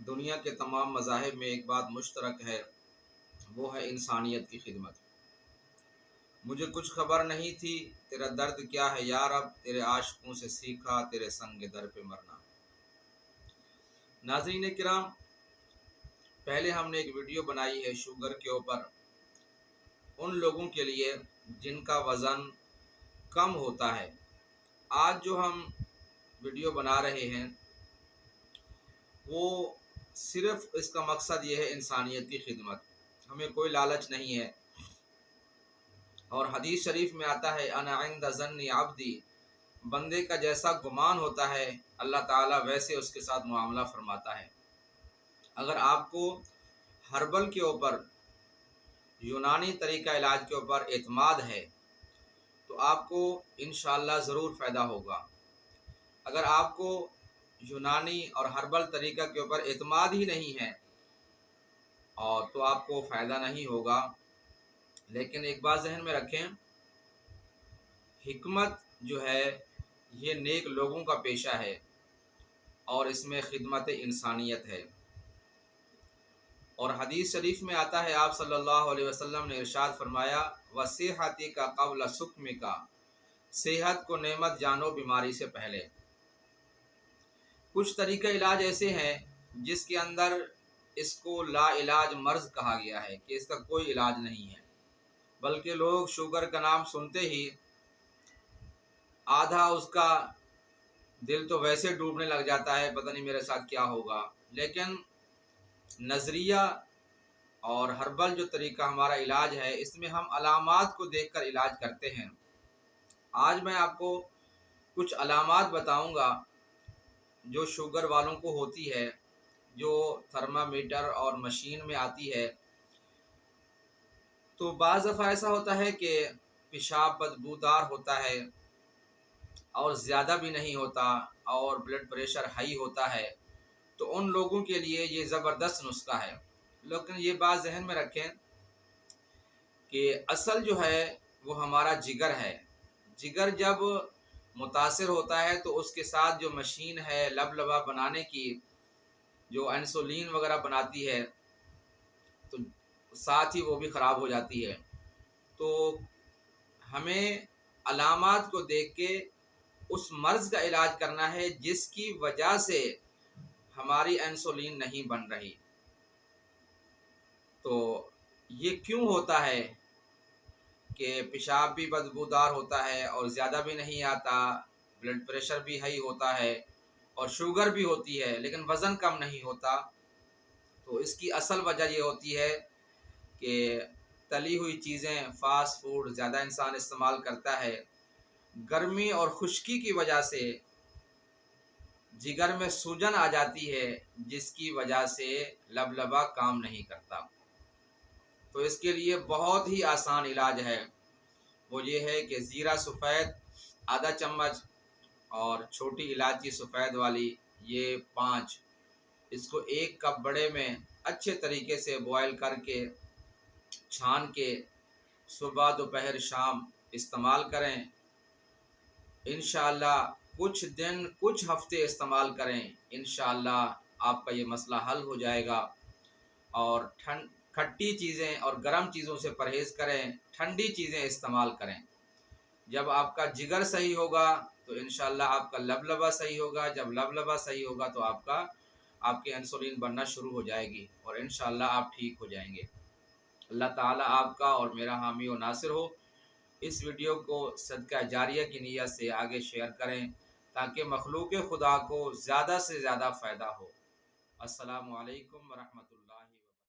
दुनिया के तमाम मज़ाहिब में एक बात मुश्तरक है, वो है इंसानियत की खिदमत। मुझे कुछ खबर नहीं थी, तेरा दर्द क्या है या रब, तेरे आशिकों से सीखा तेरे संग दर पे मरना। नाज़रीन किराम, पहले हमने एक वीडियो बनाई है शुगर के ऊपर, उन लोगों के लिए जिनका वज़न कम होता है। आज जो हम वीडियो बना रहे हैं वो सिर्फ़ इसका मकसद ये है इंसानियत की खिदमत। हमें कोई लालच नहीं है। और हदीस शरीफ में आता है, अना इंद ज़न्नि अब्दी, बंदे का जैसा गुमान होता है अल्लाह ताला वैसे उसके साथ मुआमला फरमाता है। अगर आपको हर्बल के ऊपर, यूनानी तरीका इलाज के ऊपर एतमाद है तो आपको इंशाअल्लाह ज़रूर फ़ायदा होगा। अगर आपको यूनानी और हर्बल तरीका के ऊपर एतमाद ही नहीं है और तो आपको फ़ायदा नहीं होगा। लेकिन एक बात ज़हन में रखें, हिकमत जो है ये नेक लोगों का पेशा है और इसमें खिदमत इंसानियत है। और हदीस शरीफ में आता है, आप सल्लल्लाहु अलैहि वसल्लम ने इरशाद फरमाया, वसीहती का क़ब्ल सुक़्म का, सेहत को नेमत जानो बीमारी से पहले। कुछ तरीक़े इलाज ऐसे हैं जिसके अंदर इसको ला इलाज मर्ज़ कहा गया है कि इसका कोई इलाज नहीं है, बल्कि लोग शुगर का नाम सुनते ही आधा उसका दिल तो वैसे डूबने लग जाता है, पता नहीं मेरे साथ क्या होगा। लेकिन नज़रिया और हर्बल जो तरीका हमारा इलाज है, इसमें हम अलामात को देखकर इलाज करते हैं। आज मैं आपको कुछ अलामात बताऊंगा जो शुगर वालों को होती है, जो थर्मामीटर और मशीन में आती है। तो बाज़ दफ़ा ऐसा होता है कि पेशाब बदबूदार होता है और ज़्यादा भी नहीं होता और ब्लड प्रेशर हाई होता है, तो उन लोगों के लिए ये ज़बरदस्त नुस्खा है। लेकिन ये बात ज़हन में रखें कि असल जो है वो हमारा जिगर है। जिगर जब मुतासिर होता है तो उसके साथ जो मशीन है लबलबा बनाने की, जो इंसुलिन वगैरह बनाती है, तो साथ ही वो भी ख़राब हो जाती है। तो हमें अलामात को देख के उस मर्ज़ का इलाज करना है जिसकी वजह से हमारी इंसुलिन नहीं बन रही। तो ये क्यों होता है कि पेशाब भी बदबूदार होता है और ज़्यादा भी नहीं आता, ब्लड प्रेशर भी हाई होता है और शुगर भी होती है, लेकिन वज़न कम नहीं होता। तो इसकी असल वजह ये होती है कि तली हुई चीज़ें, फ़ास्ट फूड ज़्यादा इंसान इस्तेमाल करता है। गर्मी और खुश्की की वजह से जिगर में सूजन आ जाती है, जिसकी वजह से लबलबा काम नहीं करता। तो इसके लिए बहुत ही आसान इलाज है, वो ये है कि ज़ीरा सफ़ेद आधा चम्मच और छोटी इलायची सफ़ेद वाली ये 5, इसको 1 कप बड़े में अच्छे तरीके से बॉयल करके छान के सुबह दोपहर शाम इस्तेमाल करें। इंशाअल्लाह कुछ दिन, कुछ हफ्ते इस्तेमाल करें, इंशाअल्लाह आपका ये मसला हल हो जाएगा। और खट्टी चीज़ें और गर्म चीज़ों से परहेज़ करें, ठंडी चीज़ें इस्तेमाल करें। जब आपका जिगर सही होगा तो इंशाअल्लाह आपका लबलबा सही होगा। जब लबलबा सही होगा तो आपकी इंसुलिन बनना शुरू हो जाएगी और इंशाअल्लाह आप ठीक हो जाएंगे। अल्लाह ताला आपका और मेरा हामी और नासिर हो। इस वीडियो को सदका जारिया की नीयत से आगे शेयर करें ताकि मखलूक खुदा को ज़्यादा से ज़्यादा फ़ायदा हो। अस्सलामु अलैकुम व रहमतुल्लाह।